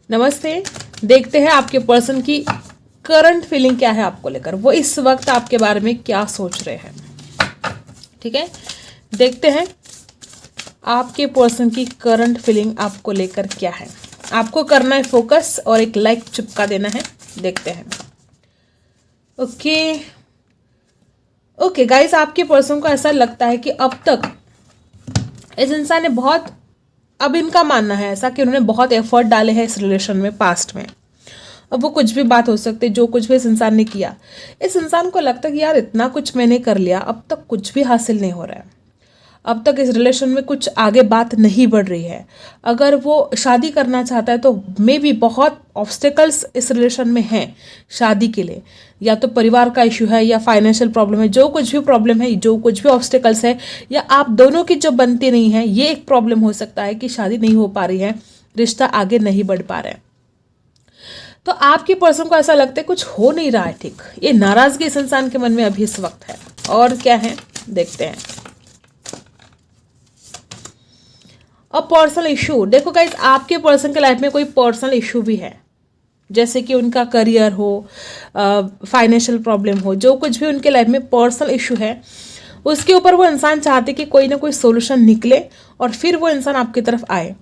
नमस्ते। देखते हैं आपके पर्सन की करंट फीलिंग क्या है आपको लेकर, वो इस वक्त आपके बारे में क्या सोच रहे हैं। ठीक है, देखते हैं आपके पर्सन की करंट फीलिंग आपको लेकर क्या है। आपको करना है फोकस और एक लाइक चिपका देना है। देखते हैं। ओके गाइस, आपके पर्सन को ऐसा लगता है कि अब तक इस इंसान ने बहुत, अब इनका मानना है ऐसा कि उन्होंने बहुत एफर्ट डाले हैं इस रिलेशन में पास्ट में। अब वो कुछ भी बात हो सकती है, जो कुछ भी इस इंसान ने किया, इस इंसान को लगता है कि यार इतना कुछ मैंने कर लिया, अब तक कुछ भी हासिल नहीं हो रहा है, अब तक इस रिलेशन में कुछ आगे बात नहीं बढ़ रही है। अगर वो शादी करना चाहता है तो मे भी बहुत ऑब्स्टिकल्स इस रिलेशन में हैं शादी के लिए। या तो परिवार का इशू है या फाइनेंशियल प्रॉब्लम है, जो कुछ भी प्रॉब्लम है, जो कुछ भी ऑब्स्टिकल्स है, या आप दोनों की जो बनती नहीं है, ये एक प्रॉब्लम हो सकता है कि शादी नहीं हो पा रही है, रिश्ता आगे नहीं बढ़ पा रहा है। तो आपके पर्सन को ऐसा लगता है कुछ हो नहीं रहा है ठीक। ये नाराजगी इस इंसान के मन में अभी इस वक्त है। और क्या है देखते हैं। अब पर्सनल इशू, देखो गाइस, आपके पर्सन के लाइफ में कोई पर्सनल इशू भी है, जैसे कि उनका करियर हो, फाइनेंशियल प्रॉब्लम हो, जो कुछ भी उनके लाइफ में पर्सनल इशू है, उसके ऊपर वो इंसान चाहते कि कोई ना कोई सोल्यूशन निकले और फिर वो इंसान आपकी तरफ आए।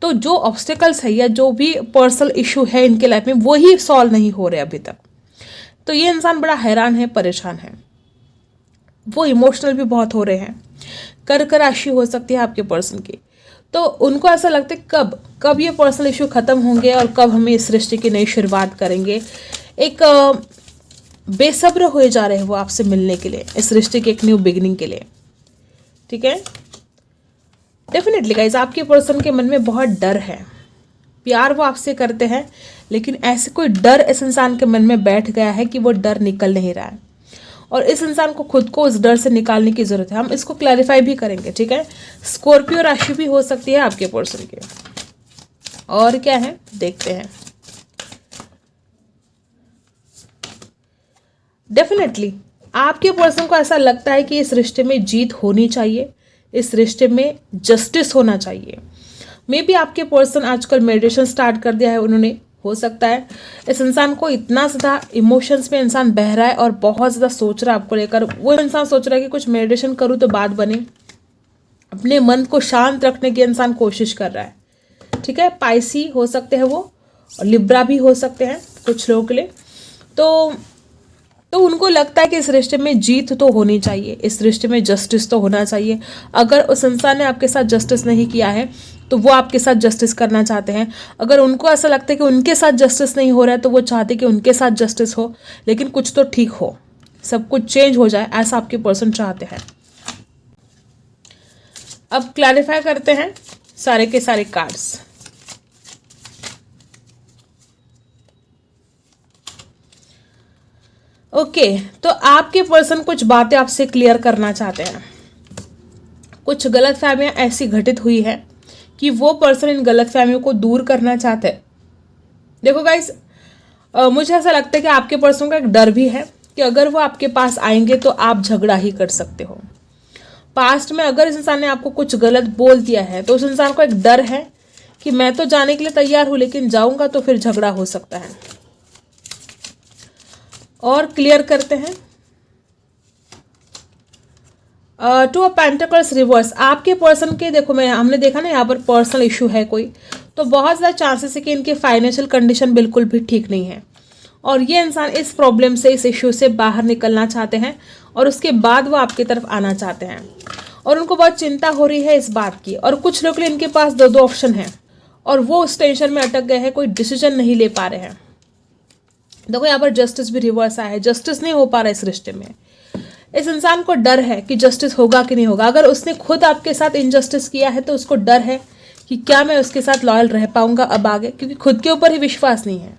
तो जो ऑब्स्टिकल्स है या जो भी पर्सनल इशू है इनके लाइफ में, वो ही सॉल्व नहीं हो रहे अभी तक। तो ये इंसान बड़ा हैरान है, परेशान है, वो इमोशनल भी बहुत हो रहे हैं। कर्क राशि हो सकती है आपके पर्सन की। तो उनको ऐसा लगता है कब ये पर्सनल इशू खत्म होंगे और कब हमें इस रिश्ते की नई शुरुआत करेंगे। एक बेसब्र हुए जा रहे हैं वो आपसे मिलने के लिए, इस रिश्ते की एक न्यू बिगिनिंग के लिए। ठीक है, डेफिनेटली गाइज, आपके पर्सन के मन में बहुत डर है। प्यार वो आपसे करते हैं, लेकिन ऐसे कोई डर इस इंसान के मन में बैठ गया है कि वो डर निकल नहीं रहा है, और इस इंसान को खुद को उस डर से निकालने की जरूरत है। हम इसको क्लैरिफाई भी करेंगे। ठीक है, स्कॉर्पियो राशि भी हो सकती है आपके पर्सन के। और क्या है देखते हैं। डेफिनेटली आपके पर्सन को ऐसा लगता है कि इस रिश्ते में जीत होनी चाहिए, इस रिश्ते में जस्टिस होना चाहिए। मे बी आपके पर्सन आजकल मेडिटेशन स्टार्ट कर दिया है उन्होंने, हो सकता है इस इंसान को इतना ज़्यादा इमोशंस में इंसान बह रहा है और बहुत ज़्यादा सोच रहा है आपको लेकर। वो इंसान सोच रहा है कि कुछ मेडिटेशन करूँ तो बात बने, अपने मन को शांत रखने की इंसान कोशिश कर रहा है। ठीक है, पाइसी हो सकते हैं वो, और लिब्रा भी हो सकते हैं कुछ लोगों के लिए। तो उनको लगता है कि इस रिश्ते में जीत तो होनी चाहिए, इस रिश्ते में जस्टिस तो होना चाहिए। अगर उस इंसान ने आपके साथ जस्टिस नहीं किया है तो वो आपके साथ जस्टिस करना चाहते हैं। अगर उनको ऐसा लगता है कि उनके साथ जस्टिस नहीं हो रहा है तो वो चाहते हैं कि उनके साथ जस्टिस हो, लेकिन कुछ तो ठीक हो, सब कुछ चेंज हो जाए, ऐसा आपके पर्सन चाहते हैं। अब क्लैरिफाई करते हैं सारे के सारे कार्ड्स। ओके, तो आपके पर्सन कुछ बातें आपसे क्लियर करना चाहते हैं। कुछ गलतफहमियां ऐसी घटित हुई है कि वो पर्सन इन गलतफहमियों को दूर करना चाहते हैं। देखो गाइस, मुझे ऐसा लगता है कि आपके पर्सन का एक डर भी है कि अगर वो आपके पास आएंगे तो आप झगड़ा ही कर सकते हो। पास्ट में अगर इस इंसान ने आपको कुछ गलत बोल दिया है तो उस इंसान को एक डर है कि मैं तो जाने के लिए तैयार हूं, लेकिन जाऊंगा तो फिर झगड़ा हो सकता है। और क्लियर करते हैं। टू ऑफ पेंटिकल्स रिवर्स, आपके पर्सन के, देखो हमने देखा ना यहाँ पर पर्सनल इशू है कोई, तो बहुत ज़्यादा चांसेस है कि इनके फाइनेंशियल कंडीशन बिल्कुल भी ठीक नहीं है, और ये इंसान इस प्रॉब्लम से, इस इशू से बाहर निकलना चाहते हैं, और उसके बाद वो आपकी तरफ आना चाहते हैं, और उनको बहुत चिंता हो रही है इस बात की। और कुछ लोग इनके पास दो ऑप्शन है और वो उस टेंशन में अटक गए हैं, कोई डिसीजन नहीं ले पा रहे हैं। देखो यहाँ पर जस्टिस भी रिवर्स आया है, जस्टिस नहीं हो पा रहा है इस रिश्ते में। इस इंसान को डर है कि जस्टिस होगा कि नहीं होगा। अगर उसने खुद आपके साथ इनजस्टिस किया है तो उसको डर है कि क्या मैं उसके साथ लॉयल रह पाऊंगा अब आगे, क्योंकि खुद के ऊपर ही विश्वास नहीं है।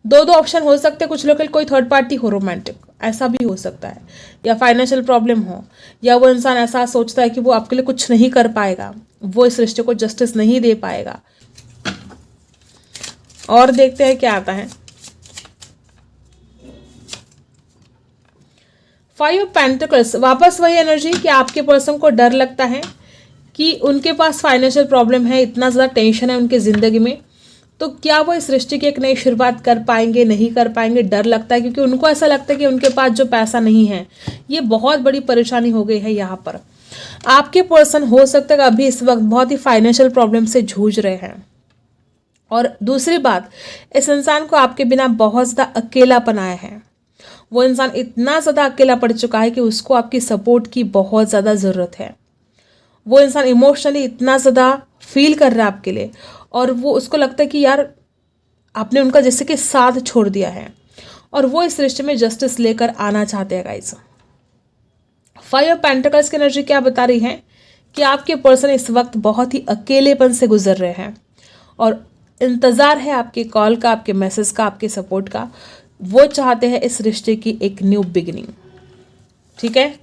दो ऑप्शन हो सकते हैं, कुछ लोग कोई थर्ड पार्टी हो, रोमांटिक, ऐसा भी हो सकता है, या फाइनेंशियल प्रॉब्लम हो, या वो इंसान ऐसा सोचता है कि वो आपके लिए कुछ नहीं कर पाएगा, वो इस रिश्ते को जस्टिस नहीं दे पाएगा। और देखते हैं क्या आता है। 5 ऑफ पेंटिकल्स, वापस वही एनर्जी कि आपके पर्सन को डर लगता है कि उनके पास फाइनेंशियल प्रॉब्लम है, इतना ज़्यादा टेंशन है उनकी ज़िंदगी में, तो क्या वो इस रिश्ते की एक नई शुरुआत कर पाएंगे, नहीं कर पाएंगे, डर लगता है, क्योंकि उनको ऐसा लगता है कि उनके पास जो पैसा नहीं है, ये बहुत बड़ी परेशानी हो गई है। यहाँ पर आपके पर्सन हो सकता है कि अभी इस वक्त बहुत ही फाइनेंशियल प्रॉब्लम से जूझ रहे हैं। और दूसरी बात, इस इंसान को आपके बिना बहुत ज़्यादा अकेलापन आया है। वो इंसान इतना ज़्यादा अकेला पड़ चुका है कि उसको आपकी सपोर्ट की बहुत ज़्यादा ज़रूरत है। वो इंसान इमोशनली इतना ज़्यादा फील कर रहा है आपके लिए, और वो उसको लगता है कि यार आपने उनका जैसे कि साथ छोड़ दिया है, और वो इस रिश्ते में जस्टिस लेकर आना चाहते हैं गाइस। 5 ऑफ पेंटिकल्स की एनर्जी क्या बता रही है कि आपके पर्सन इस वक्त बहुत ही अकेलेपन से गुजर रहे हैं, और इंतज़ार है आपके कॉल का, आपके मैसेज का, आपके सपोर्ट का। वो चाहते हैं इस रिश्ते की एक न्यू बिगिनिंग। ठीक है,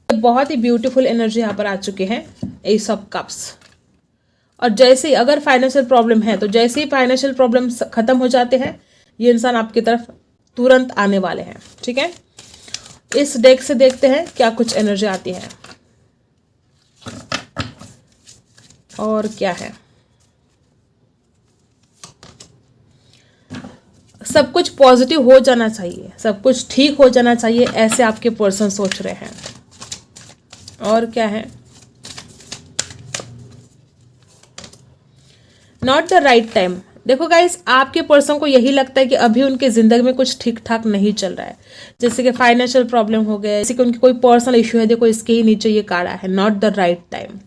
बहुत ही ब्यूटीफुल एनर्जी यहाँ पर आ चुके हैं, एस ऑफ कप्स। और जैसे ही अगर फाइनेंशियल प्रॉब्लम है, तो जैसे ही फाइनेंशियल प्रॉब्लम खत्म हो जाते हैं, ये इंसान आपकी तरफ तुरंत आने वाले हैं। ठीक है, इस डेक से देखते हैं क्या कुछ एनर्जी आती है और क्या है। सब कुछ पॉजिटिव हो जाना चाहिए, सब कुछ ठीक हो जाना चाहिए, ऐसे आपके पर्सन सोच रहे हैं। और क्या है, नॉट द राइट टाइम। देखो गाइस, आपके पर्सन को यही लगता है कि अभी उनके जिंदगी में कुछ ठीक ठाक नहीं चल रहा है, जैसे कि फाइनेंशियल प्रॉब्लम हो गया, जैसे कि उनकी कोई पर्सनल इश्यू है। देखो इसके ही नीचे ये काढ़ा है, नॉट द राइट टाइम।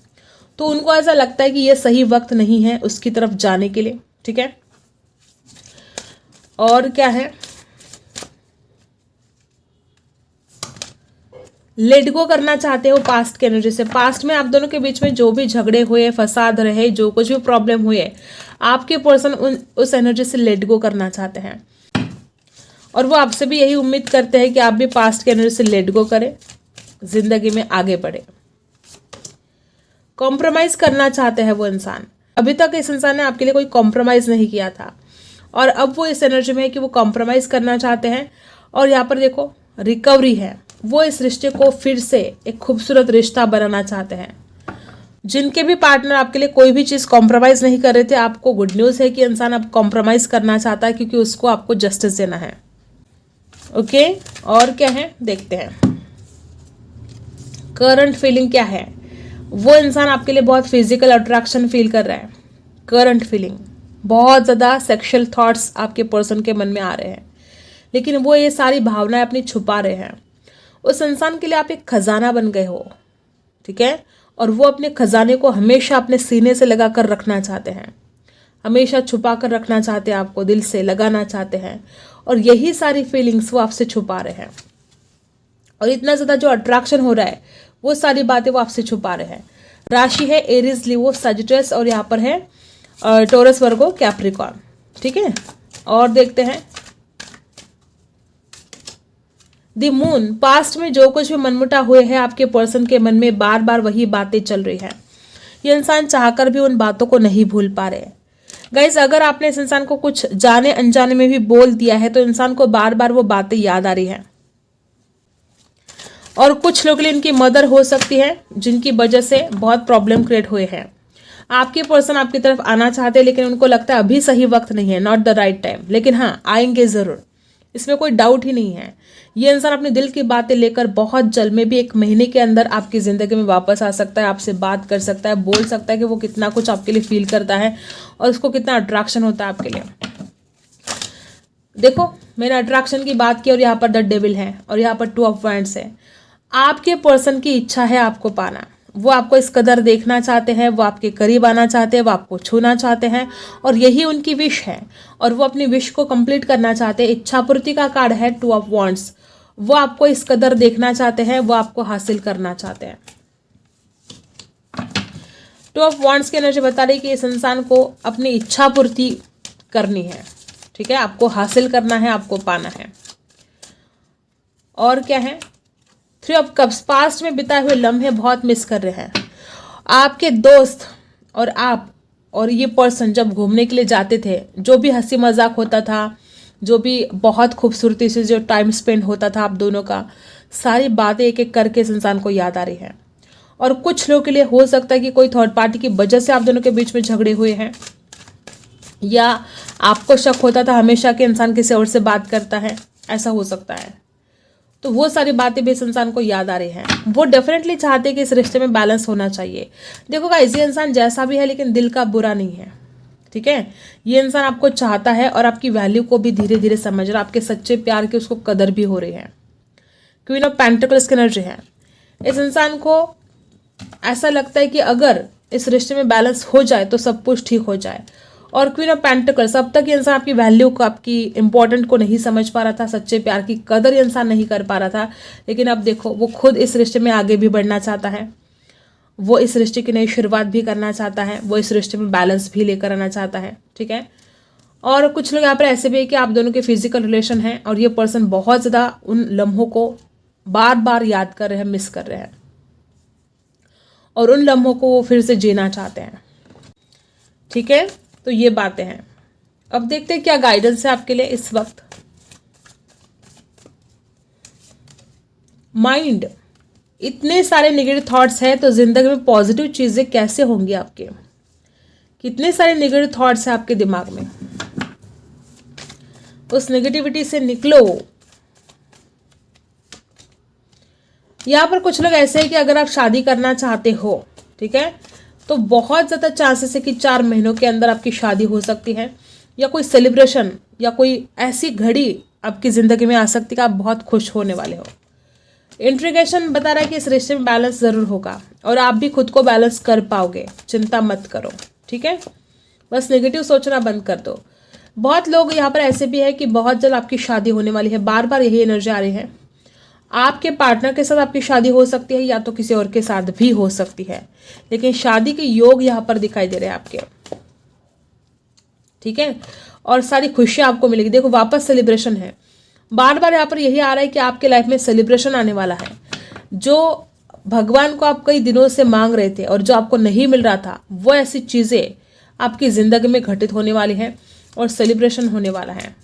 तो उनको ऐसा लगता है कि ये सही वक्त नहीं है उसकी तरफ जाने के लिए। ठीक है, और क्या है, लेट गो करना चाहते हो पास्ट के एनर्जी से। पास्ट में आप दोनों के बीच में जो भी झगड़े हुए, फसाद रहे, जो कुछ भी प्रॉब्लम हुए, आपके पर्सन उस एनर्जी से लेट गो करना चाहते हैं, और वो आपसे भी यही उम्मीद करते हैं कि आप भी पास्ट के एनर्जी से लेट गो करें, जिंदगी में आगे बढ़े। कॉम्प्रोमाइज करना चाहते हैं वो इंसान। अभी तक इस इंसान ने आपके लिए कोई कॉम्प्रोमाइज नहीं किया था, और अब वो इस एनर्जी में है कि वो कॉम्प्रोमाइज करना चाहते हैं। और यहाँ पर देखो रिकवरी है, वो इस रिश्ते को फिर से एक खूबसूरत रिश्ता बनाना चाहते हैं। जिनके भी पार्टनर आपके लिए कोई भी चीज़ कॉम्प्रोमाइज़ नहीं कर रहे थे, आपको गुड न्यूज़ है कि इंसान अब कॉम्प्रोमाइज़ करना चाहता है, क्योंकि उसको आपको जस्टिस देना है। ओके, और क्या है देखते हैं। करंट फीलिंग क्या है, वो इंसान आपके लिए बहुत फिजिकल अट्रैक्शन फील कर रहा है। करंट फीलिंग, बहुत ज़्यादा सेक्सुअल थॉट्स आपके पर्सन के मन में आ रहे हैं, लेकिन वो ये सारी भावनाएं अपनी छुपा रहे हैं। उस इंसान के लिए आप एक खजाना बन गए हो। ठीक है, और वो अपने खजाने को हमेशा अपने सीने से लगा कर रखना चाहते हैं, हमेशा छुपा कर रखना चाहते हैं, आपको दिल से लगाना चाहते हैं, और यही सारी फीलिंग्स वो आपसे छुपा रहे हैं। और इतना ज़्यादा जो अट्रैक्शन हो रहा है, वो सारी बातें वो आपसे छुपा रहे हैं। राशि है एरीज, लियो, सजिटस, और यहाँ पर है टोरस, वर्गो, कैप्रिकॉर्न। ठीक है, और देखते हैं द मून। पास्ट में जो कुछ भी मनमुटा हुए हैं आपके पर्सन के मन में, बार बार वही बातें चल रही है। ये इंसान चाहकर भी उन बातों को नहीं भूल पा रहे। गाइस, अगर आपने इस इंसान को कुछ जाने अनजाने में भी बोल दिया है, तो इंसान को बार बार वो बातें याद आ रही हैं। और कुछ लोग के लिए इनकी मदर हो सकती है, जिनकी वजह से बहुत प्रॉब्लम क्रिएट हुए हैं। आपके पर्सन आपकी तरफ आना चाहते हैं, लेकिन उनको लगता है अभी सही वक्त नहीं है, नॉट द राइट टाइम। लेकिन हाँ, आएंगे ज़रूर, इसमें कोई डाउट ही नहीं है। ये इंसान अपने दिल की बातें लेकर बहुत जल्द में भी 1 महीने के अंदर आपकी ज़िंदगी में वापस आ सकता है, आपसे बात कर सकता है, बोल सकता है कि वो कितना कुछ आपके लिए फील करता है और उसको कितना अट्रैक्शन होता है आपके लिए। देखो, मैंने अट्रैक्शन की बात की, और यहाँ पर द डेविल है, और यहाँ पर 2 ऑफ वांड्स है। आपके पर्सन की इच्छा है आपको पाना। वो आपको इस कदर देखना चाहते हैं, वो आपके करीब आना चाहते हैं, वो आपको छूना चाहते हैं, और यही उनकी विश है, और वो अपनी विश को कंप्लीट करना चाहते हैं। इच्छा पूर्ति का कार्ड है 2 ऑफ वांड्स। वो आपको इस कदर देखना चाहते हैं, वो आपको हासिल करना चाहते हैं। 2 ऑफ वांड्स की एनर्जी बता रही कि इस इंसान को अपनी इच्छा पूर्ति करनी है। ठीक है, आपको हासिल करना है, आपको पाना है। और क्या है, 3 ऑफ कप्स। पास्ट में बिताए हुए लम्हे बहुत मिस कर रहे हैं। आपके दोस्त और आप और ये पर्सन जब घूमने के लिए जाते थे, जो भी हंसी मजाक होता था, जो भी बहुत खूबसूरती से जो टाइम स्पेंड होता था आप दोनों का, सारी बातें एक एक करके इस इंसान को याद आ रही है। और कुछ लोगों के लिए हो सकता है कि कोई थर्ड पार्टी की वजह से आप दोनों के बीच में झगड़े हुए हैं। या आपको शक होता था हमेशा कि इंसान किसी और से बात करता है, ऐसा हो सकता है। तो वो सारी बातें भी इस इंसान को याद आ रही हैं। वो डेफिनेटली चाहते हैं कि इस रिश्ते में बैलेंस होना चाहिए। देखो गाइस, ये इंसान जैसा भी है लेकिन दिल का बुरा नहीं है, ठीक है। ये इंसान आपको चाहता है और आपकी वैल्यू को भी धीरे धीरे समझ रहा है, आपके सच्चे प्यार की उसको कदर भी हो रही है। क्वीन ऑफ पेंटिकल्स की एनर्जी है। इस इंसान को ऐसा लगता है कि अगर इस रिश्ते में बैलेंस हो जाए तो सब कुछ ठीक हो जाए। और क्वीन ऑफ पेंटिकल्स, अब तक ये इंसान आपकी वैल्यू को, आपकी इंपॉर्टेंट को नहीं समझ पा रहा था, सच्चे प्यार की कदर ये इंसान नहीं कर पा रहा था। लेकिन अब देखो, वो खुद इस रिश्ते में आगे भी बढ़ना चाहता है, वो इस रिश्ते की नई शुरुआत भी करना चाहता है, वो इस रिश्ते में बैलेंस भी लेकर आना चाहता है, ठीक है। और कुछ लोग यहाँ पर ऐसे भी है कि आप दोनों के फिजिकल रिलेशन हैं और ये पर्सन बहुत ज़्यादा उन लम्हों को बार बार याद कर रहे हैं, मिस कर रहे हैं और उन लम्हों को वो फिर से जीना चाहते हैं, ठीक है। तो ये बातें हैं। अब देखते हैं क्या गाइडेंस है आपके लिए इस वक्त। माइंड, इतने सारे नेगेटिव थॉट्स हैं तो जिंदगी में पॉजिटिव चीजें कैसे होंगी आपके? कितने सारे नेगेटिव थॉट्स हैं आपके दिमाग में, उस नेगेटिविटी से निकलो। यहां पर कुछ लोग ऐसे हैं कि अगर आप शादी करना चाहते हो, ठीक है, तो बहुत ज़्यादा चांसेस है कि 4 महीनों के अंदर आपकी शादी हो सकती है, या कोई सेलिब्रेशन या कोई ऐसी घड़ी आपकी ज़िंदगी में आ सकती है कि आप बहुत खुश होने वाले हो। इंट्रीगेशन बता रहा है कि इस रिश्ते में बैलेंस ज़रूर होगा और आप भी खुद को बैलेंस कर पाओगे, चिंता मत करो, ठीक है। बस नेगेटिव सोचना बंद कर दो। बहुत लोग यहाँ पर ऐसे भी है कि बहुत जल्द आपकी शादी होने वाली है, बार बार यही एनर्जी आ रही है। आपके पार्टनर के साथ आपकी शादी हो सकती है या तो किसी और के साथ भी हो सकती है, लेकिन शादी के योग यहाँ पर दिखाई दे रहे हैं आपके, ठीक है। और सारी खुशियां आपको मिलेगी। देखो, वापस सेलिब्रेशन है, बार बार यहाँ पर यही आ रहा है कि आपके लाइफ में सेलिब्रेशन आने वाला है। जो भगवान को आप कई दिनों से मांग रहे थे और जो आपको नहीं मिल रहा था, वो ऐसी चीजें आपकी जिंदगी में घटित होने वाली है और सेलिब्रेशन होने वाला है।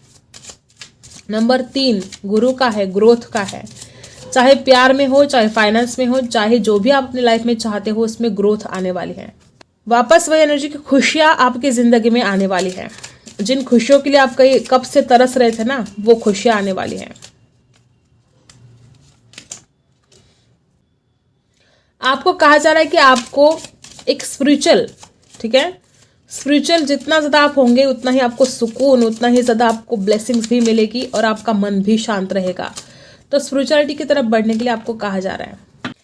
नंबर 3 गुरु का है, ग्रोथ का है। चाहे प्यार में हो, चाहे फाइनेंस में हो, चाहे जो भी आप अपनी लाइफ में चाहते हो, उसमें ग्रोथ आने वाली है। वापस वही एनर्जी की खुशियां आपकी जिंदगी में आने वाली है। जिन खुशियों के लिए आप कई कब से तरस रहे थे ना, वो खुशियां आने वाली हैं। आपको कहा जा रहा है कि आपको एक स्पिरिचुअल, ठीक है, स्पिरिचुअल जितना ज़्यादा आप होंगे उतना ही आपको सुकून, उतना ही ज़्यादा आपको ब्लेसिंग्स भी मिलेगी और आपका मन भी शांत रहेगा। तो स्पिरिचुअलिटी की तरफ बढ़ने के लिए आपको कहा जा रहा है।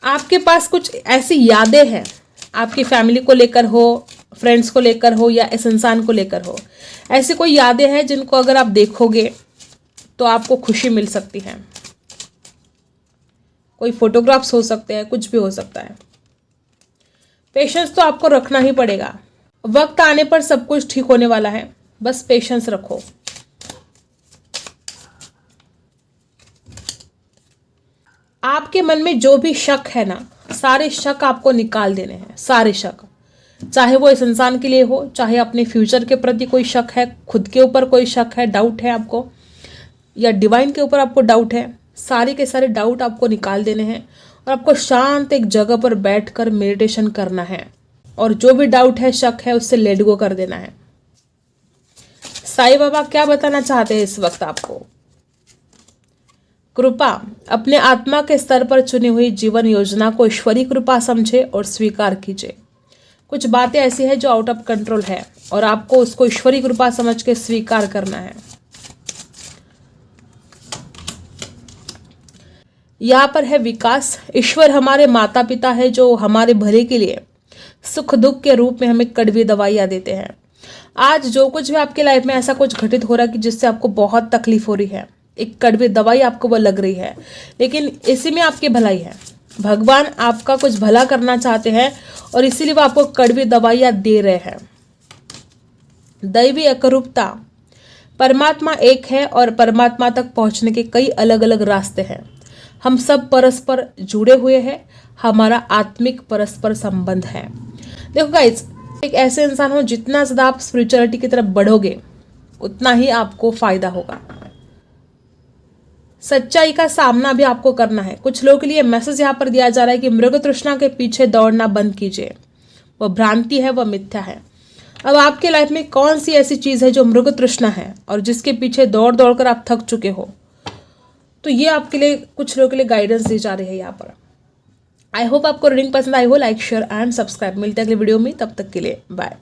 आपके पास कुछ ऐसी यादें हैं, आपकी फैमिली को लेकर हो, फ्रेंड्स को लेकर हो, या इस इंसान को लेकर हो, ऐसी कोई यादें हैं जिनको अगर आप देखोगे तो आपको खुशी मिल सकती है। कोई फोटोग्राफ्स हो सकते हैं, कुछ भी हो सकता है। पेशेंस तो आपको रखना ही पड़ेगा। वक्त आने पर सब कुछ ठीक होने वाला है, बस पेशेंस रखो। आपके मन में जो भी शक है ना, सारे शक आपको निकाल देने हैं, सारे शक। चाहे वो इस इंसान के लिए हो, चाहे अपने फ्यूचर के प्रति कोई शक है, खुद के ऊपर कोई शक है, डाउट है आपको, या डिवाइन के ऊपर आपको डाउट है, सारे के सारे डाउट आपको निकाल देने हैं और आपको शांत एक जगह पर बैठकर मेडिटेशन करना है और जो भी डाउट है, शक है, उससे लेट गो कर देना है। साईं बाबा क्या बताना चाहते हैं इस वक्त आपको? कृपा, अपने आत्मा के स्तर पर चुनी हुई जीवन योजना को ईश्वरीय कृपा समझे और स्वीकार कीजिए। कुछ बातें ऐसी है जो आउट ऑफ कंट्रोल है और आपको उसको ईश्वरीय कृपा समझ के स्वीकार करना है। यहाँ पर है विकास। ईश्वर हमारे माता पिता है जो हमारे भले के लिए सुख दुख के रूप में हमें कड़वी दवाइयाँ देते हैं। आज जो कुछ भी आपके लाइफ में ऐसा कुछ घटित हो रहा है कि जिससे आपको बहुत तकलीफ हो रही है, एक कड़वी दवाई आपको वो लग रही है, लेकिन इसी में आपकी भलाई है। भगवान आपका कुछ भला करना चाहते हैं और इसीलिए वो आपको कड़वी दवाइयाँ दे रहे हैं। दैवी एकरूपता, परमात्मा एक है और परमात्मा तक पहुंचने के कई अलग अलग रास्ते हैं। हम सब परस्पर जुड़े हुए हैं, हमारा आत्मिक परस्पर संबंध है। देखो गाइस, एक ऐसे इंसान हो, जितना ज़्यादा आप स्पिरिचुअलिटी की तरफ बढ़ोगे उतना ही आपको फायदा होगा। सच्चाई का सामना भी आपको करना है। कुछ लोगों के लिए मैसेज यहाँ पर दिया जा रहा है कि मृग तृष्णा के पीछे दौड़ना बंद कीजिए, वह भ्रांति है, वह मिथ्या है। अब आपके लाइफ में कौन सी ऐसी चीज़ है जो मृग तृष्णा है और जिसके पीछे दौड़ दौड़ कर आप थक चुके हो, तो ये आपके लिए कुछ लोगों के लिए गाइडेंस दी जा रही है यहाँ पर। आई होप आपको रीडिंग पसंद आई हो। Like share and subscribe. मिलते हैं अगले वीडियो में, तब तक के लिए बाय।